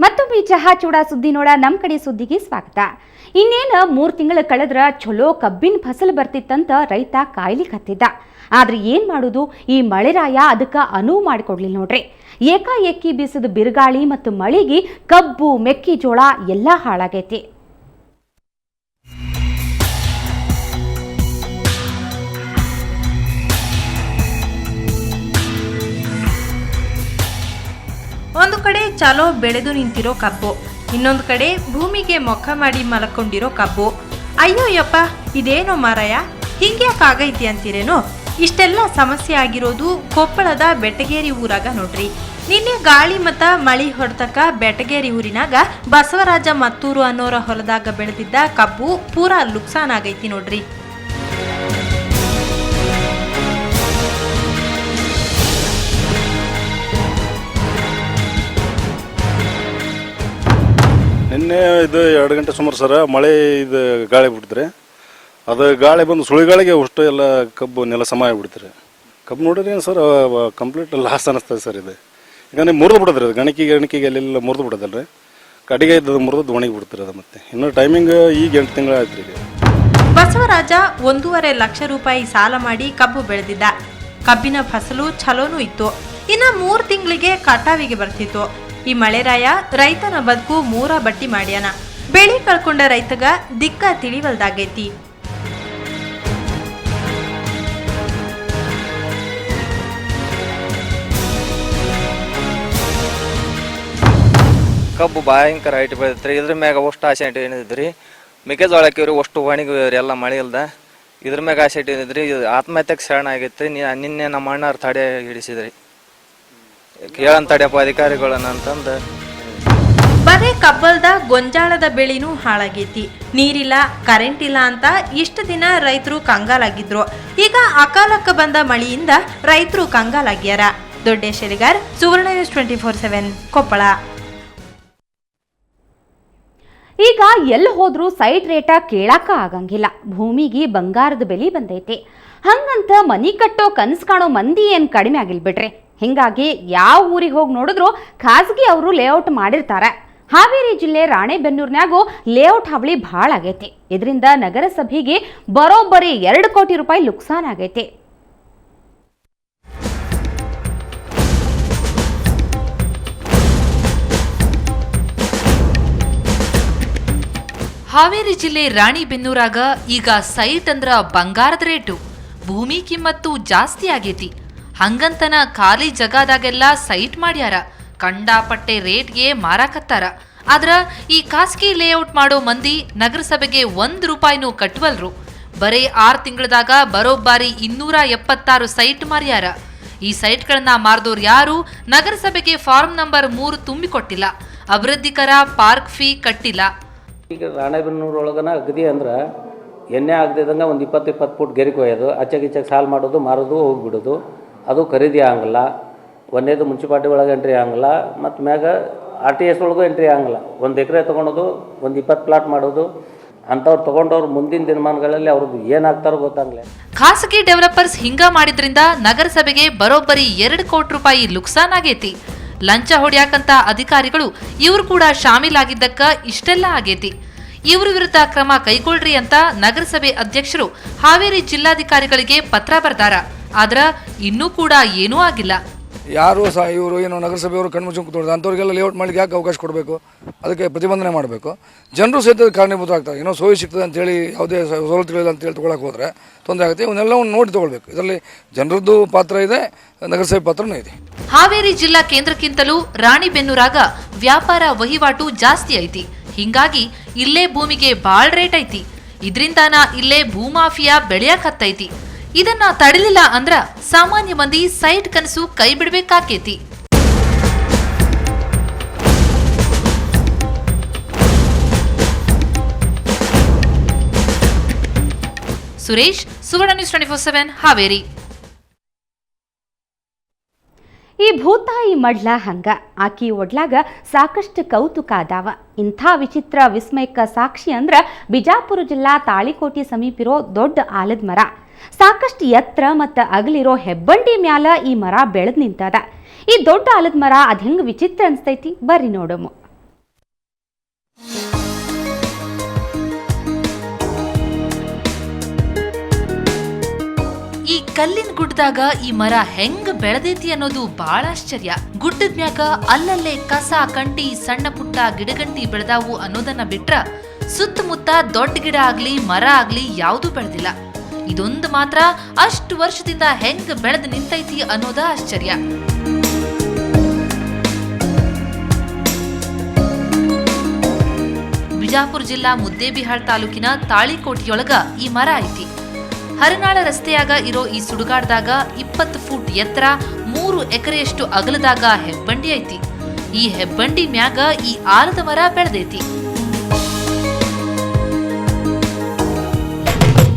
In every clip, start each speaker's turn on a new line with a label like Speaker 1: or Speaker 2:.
Speaker 1: ಮತ್ತೊಮ್ಮೆ ಚಹಾ ಚೂಡ ಸುದ್ದಿ ನೋಡ ನಮ್ಮ ಕಡೆ ಸುದ್ದಿಗೆ ಸ್ವಾಗತ. ಇನ್ನೇನು 3 ತಿಂಗಳು ಕಳೆದ್ರ ಚಲೋ ಕಬ್ಬಿನ ಫಸಲು ಬರ್ತಿತ್ತಂತ ರೈತ ಕಾಯ್ಲಿಕ್ಕೆ ಹತ್ತಿದ್ದ. ಆದ್ರೆ ಏನ್ ಮಾಡೋದು, ಈ ಮಳೆರಾಯ ಅದಕ್ಕೆ ಅನುವು ಮಾಡಿಕೊಡ್ಲಿಲ್ಲ ನೋಡ್ರಿ. ಏಕಾಏಕಿ ಬೀಸದ ಬಿರುಗಾಳಿ ಮತ್ತು ಮಳೆಗೆ ಕಬ್ಬು ಮೆಕ್ಕೆಜೋಳ ಎಲ್ಲ ಹಾಳಾಗೈತಿ.
Speaker 2: ಒಂದು ಕಡೆ ಚಲೋ ಬೆಳೆದು ನಿಂತಿರೋ ಕಬ್ಬು, ಇನ್ನೊಂದು ಕಡೆ ಭೂಮಿಗೆ ಮೊಕ್ಕ ಮಾಡಿ ಮಲ್ಕೊಂಡಿರೋ ಕಬ್ಬು. ಅಯ್ಯೋ ಯಪ್ಪ, ಇದೇನೋ ಮಾರಾಯ, ಹಿಂಗ್ಯಾಕಾಗೈತಿ ಅಂತೀರೇನೋ? ಇಷ್ಟೆಲ್ಲ ಸಮಸ್ಯೆ ಆಗಿರೋದು ಕೊಪ್ಪಳದ ಬೆಟಗೇರಿ ಊರಾಗ ನೋಡ್ರಿ. ನಿನ್ನೆ ಗಾಳಿ ಮತ್ತ ಮಳಿ ಹೊಡೆತಕ್ಕ ಬೆಟಗೇರಿ ಊರಿನಾಗ ಬಸವರಾಜ ಮತ್ತೂರು ಅನ್ನೋರ ಹೊಲದಾಗ ಬೆಳೆದಿದ್ದ ಕಬ್ಬು ಪೂರಾ ಲುಕ್ಸಾನ್ ಆಗೈತಿ ನೋಡ್ರಿ.
Speaker 3: ನಿನ್ನೆ ಇದು 2 ಗಂಟೆ ಸುಮಾರು ಸರ ಮಳೆ ಇದು ಗಾಳಿ ಬಿಡ್ತಾರೆ. ಅದು ಗಾಳಿ ಬಂದು ಸುಳಿಗಾಳಿಗೆ ಅಷ್ಟು ಎಲ್ಲ ಕಬ್ಬು ನೆಲ ಸಮ ಆಗಿಬಿಡ್ತಾರೆ. ಕಬ್ಬು ನೋಡಿದ್ರೆ ಸರ್ ಕಂಪ್ಲೀಟ್ ಲಾಸ್ ಅನ್ನಿಸ್ತದೆ ಸರ್. ಇದು ಈಗ ಮುರಿದು ಬಿಡೋದ್ರಿ, ಅದು ಗಣಿಕೆಗೆ ಅಲ್ಲೆಲ್ಲ ಮುರಿದು ಬಿಡೋದಲ್ರಿ. ಕಡೆಗೆ ಇದ್ದದು ಮುರಿದು ಒಣಗಿ ಬಿಡ್ತಾರೆ. ಅದು ಮತ್ತೆ ಇನ್ನು ಟೈಮಿಂಗ್ ಈಗ 8 ತಿಂಗಳು ಆಯ್ತು ಈಗ.
Speaker 2: ಬಸವರಾಜ 1.5 ಲಕ್ಷ ರೂಪಾಯಿ ಸಾಲ ಮಾಡಿ ಕಬ್ಬು ಬೆಳೆದಿದ್ದ. ಕಬ್ಬಿನ ಫಸಲು ಚಲೋನೂ ಇತ್ತು. ಇನ್ನು 3 ತಿಂಗಳಿಗೆ ಕಟಾವಿಗೆ ಬರ್ತಿತ್ತು. ಈ ಮಳೆರಾಯ ರೈತನ ಬದುಕು 3 ಬಟ್ಟಿ ಮಾಡ್ಯಾನ. ಬೆಳೆ ಕಳ್ಕೊಂಡ ರೈತಗ ದಿಕ್ಕ ತಿಳಿವಲ್ದಾಗೈತಿ.
Speaker 4: ಕಬ್ಬು ಭಯಂಕರ ಹೈಟ್ ಬೆಳೆದ್ರಿ. ಇದ್ರ ಮ್ಯಾಗ ಅಷ್ಟು ಆಸೆ ಏನಿದ್ರಿ, ಮೆಕ್ಕೆಜೋಳ ಹಾಕಿವ್ರಿ, ಅಷ್ಟು ಒಣಗಿವ್ರಿ ಎಲ್ಲ ಮಳೆ ಇಲ್ದ. ಇದ್ರ ಮ್ಯಾಗ ಆಸೆ ಇಟ್ಟಿದ್ರಿ, ಆತ್ಮಹತ್ಯೆಗೆ ಶರಣ ಆಗೈತ್ರಿ. ನಿನ್ನೆ ನಮ್ಮ ಅಣ್ಣಾರು ತಡೆ ಹಿಡಿಸಿದ್ರಿ, ಕೇಳನ್ ತಡೆಯಪ್ಪ ಅಧಿಕಾರಿಗಳನ್ನ ಅಂತಂದು.
Speaker 2: ಬರೇ ಕಬ್ಬಲ್ದ ಗೊಂಜಾಳದ ಬೆಳೆನೂ ಹಾಳಾಗೈತಿ. ನೀರಿಲ್ಲ, ಕರೆಂಟ್ ಇಲ್ಲ ಅಂತ ಇಷ್ಟು ದಿನ ರೈತರು ಕಂಗಾಲಾಗಿದ್ರು. ಈಗ ಅಕಾಲಕ್ಕ ಬಂದ ಮಳೆಯಿಂದ ರೈತರು ಕಂಗಾಲಾಗ್ಯಾರ. ದೊಡ್ಡೇಶ್ ಎಲಿಗಾರ್, ಸುವರ್ಣ ನ್ಯೂಸ್ 24/7 ಕೊಪ್ಪಳ.
Speaker 1: ಈಗ ಎಲ್ಲ ಹೋದ್ರೂ ಸೈಟ್ ರೇಟ ಕೇಳಾಕ ಆಗಂಗಿಲ್ಲ. ಭೂಮಿಗೆ ಬಂಗಾರದ ಬೆಲೆ ಬಂದೈತಿ. ಹಂಗಂತ ಮನಿ ಕಟ್ಟೋ ಕನಸು ಕಾಣೋ ಮಂದಿ ಏನ್ ಕಡಿಮೆ ಆಗಿಲ್ ಬಿಡ್ರಿ. ಹಿಂಗಾಗಿ ಯಾವ ಊರಿಗೆ ಹೋಗಿ ನೋಡಿದ್ರು ಖಾಸಗಿ ಅವರು ಲೇಔಟ್ ಮಾಡಿರ್ತಾರೆ. ಹಾವೇರಿ ಜಿಲ್ಲೆ ರಾಣೆಬೆನ್ನೂರಿನಾಗೂ ಲೇಔಟ್ ಹಾವಳಿ ಭಾಳ ಆಗೈತಿ. ಇದರಿಂದ ನಗರಸಭೆಗೆ ಬರೋಬ್ಬರಿ 2 ಕೋಟಿ ರೂಪಾಯಿ ನುಕ್ಸಾನ್ ಆಗೈತಿ.
Speaker 5: ಹಾವೇರಿ ಜಿಲ್ಲೆ ರಾಣಿಬೆನ್ನೂರಾಗ ಈಗ ಸೈಟ್ ಅಂದ್ರ ಬಂಗಾರದ ರೇಟು, ಭೂಮಿ ಕಿಮ್ಮತ್ತು ಜಾಸ್ತಿ ಆಗೈತಿ. ಹಂಗಂತನ ಖಾಲಿ ಜಗದಾಗೆಲ್ಲ ಸೈಟ್ ಮಾಡ್ಯಾರ, ಕಂಡಾಪಟ್ಟೆ ರೇಟ್ಗೆ ಮಾರಾಕತ್ತಾರ. ಆದ್ರ ಈ ಖಾಸಗಿ ಲೇಔಟ್ ಮಾಡೋ ಮಂದಿ ನಗರಸಭೆಗೆ 1 ರೂಪಾಯಿನೂ ಕಟ್ಟವಲ್ರು. ಬರೀ 6 ತಿಂಗಳದಾಗ ಬರೋಬ್ಬರಿ 276 ಸೈಟ್ ಮಾರ್ಯಾರ. ಈ ಸೈಟ್ಗಳನ್ನ ಮಾರ್ದೋರು ಯಾರು ನಗರಸಭೆಗೆ ಫಾರ್ಮ್ ನಂಬರ್ 3 ತುಂಬಿಕೊಟ್ಟಿಲ್ಲ, ಅಭಿವೃದ್ಧಿಕರ ಪಾರ್ಕ್ ಫೀ ಕಟ್ಟಿಲ್ಲ.
Speaker 6: ಈಗ ರಾಣೆಬೆನ್ನೂರೊಳಗನ ಅಗದಿ ಅಂದ್ರೆ ಎಣ್ಣೆ ಆಗದಿದ್ದಂಗೆ ಒಂದು 20-20 ಫುಟ್ ಗೆರಿಗೆ ಕೊಯ್ಯೋದು, ಆಚೆಗೆ ಸಾಲು ಮಾಡೋದು, ಮಾರೋದು, ಹೋಗಿಬಿಡೋದು. ಅದು ಖರೀದಿ ಆಗಂಗಿಲ್ಲ. ಒಂದೇದು ಮುನ್ಸಿಪಾಲ್ಟಿ ಒಳಗೆ ಎಂಟ್ರಿ ಆಗಂಗಿಲ್ಲ, ಮತ್ತು ಮ್ಯಾಗ RTS ಒಳಗೂ ಎಂಟ್ರಿ ಆಗಂಗಿಲ್ಲ. 1 ಎಕರೆ ತೊಗೊಳೋದು, ಒಂದು 20 ಪ್ಲಾಟ್ ಮಾಡೋದು. ಅಂಥವ್ರು ತೊಗೊಂಡವ್ರು ಮುಂದಿನ ದಿನಮಾನಗಳಲ್ಲಿ ಅವ್ರದ್ದು ಏನಾಗ್ತಾರೋ ಗೊತ್ತಾಗಲ್ಲ.
Speaker 5: ಖಾಸಗಿ ಡೆವಲಪರ್ಸ್ ಹಿಂಗ ಮಾಡಿದ್ರಿಂದ ನಗರಸಭೆಗೆ ಬರೋಬ್ಬರಿ 2 ಕೋಟಿ ರೂಪಾಯಿ ನುಕ್ಸಾನ್ ಆಗೈತಿ. ಲಂಚ ಹೊಡ್ಯಾಕಂತ ಅಧಿಕಾರಿಗಳು ಇವ್ರು ಕೂಡ ಶಾಮೀಲಾಗಿದ್ದಕ್ಕ ಇಷ್ಟೆಲ್ಲ ಆಗೈತಿ. ಇವ್ರ ವಿರುದ್ಧ ಕ್ರಮ ಕೈಗೊಳ್ರಿ ಅಂತ ನಗರಸಭೆ ಅಧ್ಯಕ್ಷರು ಹಾವೇರಿ ಜಿಲ್ಲಾಧಿಕಾರಿಗಳಿಗೆ ಪತ್ರ ಬರ್ದಾರ. ಆದ್ರ ಇನ್ನೂ ಕೂಡ ಏನೂ ಆಗಿಲ್ಲ.
Speaker 7: ಯಾರು ಸಹ ಇವರು ಏನೋ ನಗರಸಭೆಯವರು ಕಣ್ಮುಚ್ಚು ಕೂತ್ಕೊಳ್ತಾರೆ. ಅಂಥವ್ರಿಗೆಲ್ಲ ಲೇಔಟ್ ಮಾಡಲಿಕ್ಕೆ ಯಾಕೆ ಅವಕಾಶ ಕೊಡಬೇಕು? ಅದಕ್ಕೆ ಪ್ರತಿಬಂಧನೆ ಮಾಡಬೇಕು. ಜನರು ಸಹಿತ ಕಾರಣೀಭೂತ ಆಗ್ತಾರೆ. ಏನೋ ಸೋಯಿ ಸಿಗ್ತದೆ ಅಂತೇಳಿ ಯಾವುದೇ ಸವಲತ್ತುಗಳಿಲ್ಲ ಅಂತೇಳಿ ತೊಗೊಳಕ್ಕೆ ಹೋದರೆ ತೊಂದರೆ ಆಗುತ್ತೆ. ಇವನ್ನೆಲ್ಲವನ್ನು ನೋಡಿ ತೊಗೊಳ್ಬೇಕು. ಇದರಲ್ಲಿ ಜನರದ್ದು ಪಾತ್ರ ಇದೆ, ನಗರಸಭೆ ಪಾತ್ರನೂ ಇದೆ.
Speaker 5: ಹಾವೇರಿ ಜಿಲ್ಲಾ ಕೇಂದ್ರಕ್ಕಿಂತಲೂ ರಾಣಿಬೆನ್ನೂರಾಗ ವ್ಯಾಪಾರ ವಹಿವಾಟು ಜಾಸ್ತಿ ಐತಿ. ಹಿಂಗಾಗಿ ಇಲ್ಲೇ ಭೂಮಿಗೆ ಬಾಳ್ ರೇಟ್ ಐತಿ. ಇದ್ರಿಂದಾನ ಇಲ್ಲೇ ಭೂಮಾಫಿಯಾ ಬೆಳೆಯಕತ್ತೈತಿ. ಇದನ್ನ ತಡಿಲಿಲ್ಲ ಅಂದ್ರ ಸಾಮಾನ್ಯ ಮಂದಿ ಸೈಟ್ ಕನಸು ಕೈ ಬಿಡ್ಬೇಕಾಕೇತಿ. ಸುರೇಶ್, ಸುವರ್ಣ ನ್ಯೂಸ್ 24/7 ಹಾವೇರಿ.
Speaker 1: ಈ ಭೂತಾಯಿ ಮಡ್ಲ ಹಂಗ, ಆಕಿ ಒಡ್ಲಾಗ ಸಾಕಷ್ಟು ಕೌತುಕ ಅದಾವ. ಇಂಥ ವಿಚಿತ್ರ ವಿಸ್ಮಯಕ್ಕ ಸಾಕ್ಷಿ ಅಂದ್ರ ಬಿಜಾಪುರ ಜಿಲ್ಲಾ ತಾಳಿಕೋಟಿ ಸಮೀಪಿರೋ ದೊಡ್ಡ ಆಲದ ಮರ. ಸಾಕಷ್ಟು ಎತ್ತರ ಮತ್ತು ಅಗಲಿರೋ ಹೆಬ್ಬಂಡಿ ಮ್ಯಾಲ ಈ ಮರ ಬೆಳೆದ್ ನಿಂತದ. ಈ ದೊಡ್ಡ ಆಲದ ಮರ ಅದ್ ಹೆಂಗ್ ವಿಚಿತ್ರ ಅನ್ಸ್ತೈತಿ ಬರ್ರಿ ನೋಡೋಮು.
Speaker 5: ಕಲ್ಲಿನ ಗುಡ್ಡದಾಗ ಈ ಮರ ಹೆಂಗ್ ಬೆಳೆದೈತಿ ಅನ್ನೋದು ಬಹಳ ಆಶ್ಚರ್ಯ. ಗುಡ್ಡದ ಮ್ಯಾಗ ಅಲ್ಲಲ್ಲೇ ಕಸ ಕಂಟಿ ಸಣ್ಣ ಪುಟ್ಟ ಗಿಡಗಂಟಿ ಬೆಳೆದಾವು ಅನ್ನೋದನ್ನ ಬಿಟ್ರ ಸುತ್ತಮುತ್ತ ದೊಡ್ಡ ಗಿಡ ಆಗ್ಲಿ ಮರ ಆಗ್ಲಿ ಯಾವುದು ಬೆಳೆದಿಲ್ಲ. ಇದೊಂದು ಮಾತ್ರ ಅಷ್ಟು ವರ್ಷದಿಂದ ಹೆಂಗ್ ಬೆಳೆದು ನಿಂತೈತಿ ಅನ್ನೋದ ಆಶ್ಚರ್ಯ. ಬಿಜಾಪುರ ಜಿಲ್ಲಾ ಮುದ್ದೇಬಿಹಾಳ್ ತಾಲೂಕಿನ ತಾಳಿಕೋಟೆಯೊಳಗ ಈ ಮರ ಐತಿ. ಹರನಾಳ ರಸ್ತೆಯಾಗ ಇರೋ ಈ ಸುಡುಗಾಡ್ದಾಗ 20 ಫೂಟ್ ಎತ್ತರ 3 ಎಕರೆಯಷ್ಟು ಅಗಲದಾಗ ಹೆಬ್ಬಂಡಿ ಐತಿ. ಈ ಹೆಬ್ಬಂಡಿ ಮ್ಯಾಗ ಈ ಆಲದ ಮರ ಬೆಳೆದೈತಿ.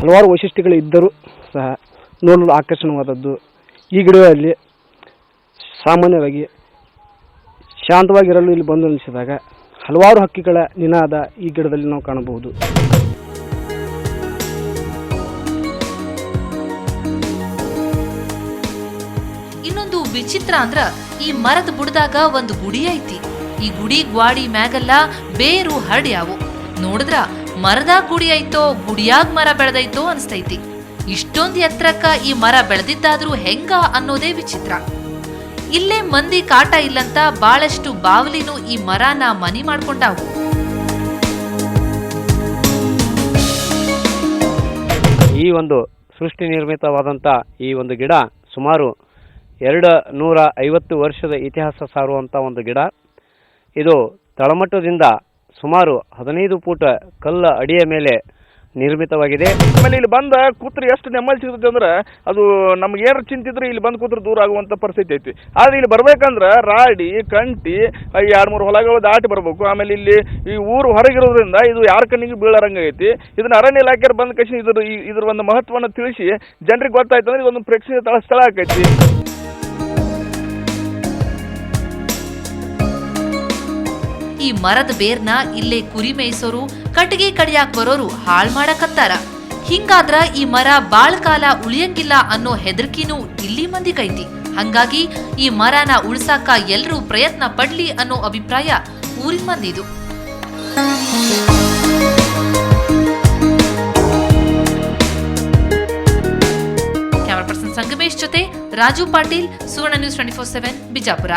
Speaker 8: ಹಲವಾರು ವೈಶಿಷ್ಟ್ಯಗಳು ಇದ್ದರೂ ಸಹ ನೋಡಲು ಆಕರ್ಷಣವಾದದ್ದು. ಈ ಗಿಡಗಳಲ್ಲಿ ಸಾಮಾನ್ಯವಾಗಿ ಶಾಂತವಾಗಿರಲು ಇಲ್ಲಿ ಬಂದು ನಿಲ್ಲಿಸಿದಾಗ ಹಲವಾರು ಹಕ್ಕಿಗಳ ನಿನಾದ ಈ ಗಿಡದಲ್ಲಿ ನಾವು ಕಾಣಬಹುದು.
Speaker 5: ಇನ್ನೊಂದು ವಿಚಿತ್ರ ಅಂದ್ರ ಈ ಮರದ ಬುಡದಾಗ ಒಂದು ಗುಡಿ ಐತಿ. ಈ ಗುಡಿ ಗ್ವಾಡಿ ಮ್ಯಾಗೆಲ್ಲ ಬೇರು ಹರಡ್ಯಾವು. ನೋಡಿದ್ರ ಮರದಾಗ ಗುಡಿ ಐತೋ ಗುಡಿಯಾಗ ಮರ ಬೆಳೆದೈತೋ ಅನಿಸ್ತೈತಿ. ಇಷ್ಟೊಂದು ಎತ್ತರಕ್ಕ ಈ ಮರ ಬೆಳೆದಿದ್ದಾದ್ರೂ ಹೆಂಗ ಅನ್ನೋದೇ ವಿಚಿತ್ರ. ಇಲ್ಲೇ ಮಂದಿ ಕಾಟ ಇಲ್ಲಂತ ಬಹಳಷ್ಟು ಬಾವಲಿನೂ ಈ ಮರನ ಮನಿ ಮಾಡ್ಕೊಂಡಾವು.
Speaker 8: ಈ ಒಂದು ಸೃಷ್ಟಿ ನಿರ್ಮಿತವಾದಂಥ ಈ ಒಂದು ಗಿಡ ಸುಮಾರು 250 ವರ್ಷದ ಇತಿಹಾಸ ಸಾರುವಂಥ ಒಂದು ಗಿಡ. ಇದು ತಳಮಟ್ಟದಿಂದ ಸುಮಾರು 15 ಫೂಟ್ ಕಲ್ಲ ಅಡಿಯ ಮೇಲೆ ನಿರ್ಮಿತವಾಗಿದೆ.
Speaker 9: ಆಮೇಲೆ ಇಲ್ಲಿ ಬಂದ ಕೂತ್ರೆ ಎಷ್ಟು ನೆಮ್ಮದಿ ಸಿಗ್ತೈತಿ ಅಂದ್ರೆ ಅದು ನಮ್ಗೆ ಏನಾರು ಚಿಂತಿದ್ರೆ ಇಲ್ಲಿ ಬಂದು ಕೂತ್ರೆ ದೂರ ಆಗುವಂಥ ಪರಿಸ್ಥಿತಿ ಐತಿ. ಆದ್ರೆ ಇಲ್ಲಿ ಬರ್ಬೇಕಂದ್ರೆ ರಾಡಿ ಕಂಟಿ 2-3 ಹೊಲಗಳು ದಾಟಿ ಬರ್ಬೇಕು. ಆಮೇಲೆ ಇಲ್ಲಿ ಈ ಊರು ಹೊರಗಿರೋದ್ರಿಂದ ಇದು ಯಾರ ಕಣ್ಣಿಗೆ ಬೀಳರಂಗ ಐತಿ. ಇದನ್ನ ಅರಣ್ಯ ಇಲಾಖೆಯರು ಬಂದ ಕೃಷಿ ಇದ್ರ ಒಂದು ಮಹತ್ವವನ್ನು ತಿಳಿಸಿ ಜನರಿಗೆ ಗೊತ್ತಾಯ್ತು ಅಂದ್ರೆ ಇದೊಂದು ಪ್ರೇಕ್ಷಣೀಯ ಸ್ಥಳ ಆಕೈತಿ.
Speaker 5: ಈ ಮರದ ಬೇರ್ನ ಇಲ್ಲೇ ಕುರಿ ಮೇಯಿಸೋರು ಕಟ್ಟಿಗೆ ಕಡಿಯಾಕ್ ಬರೋರು ಹಾಳ್ ಮಾಡಕತ್ತಾರ. ಹಿಂಗಾದ್ರ ಈ ಮರ ಬಾಳ್ ಕಾಲ ಉಳಿಯಂಗಿಲ್ಲ ಅನ್ನೋ ಹೆದರ್ಕಿನೂ ಇಲ್ಲಿ ಮಂದಿಗೈತಿ. ಹಂಗಾಗಿ ಈ ಮರನ ಉಳ್ಸಾಕ ಎಲ್ರೂ ಪ್ರಯತ್ನ ಪಡ್ಲಿ ಅನ್ನೋ ಅಭಿಪ್ರಾಯ ಊರಿನ ಮಂದಿದು. ಕ್ಯಾಮರಾ ಪರ್ಸನ್ ಸಂಗಮೇಶ್ ಜೊತೆ ರಾಜು ಪಾಟೀಲ್, ಸುವರ್ಣ ನ್ಯೂಸ್ 24/7 ಬಿಜಾಪುರ.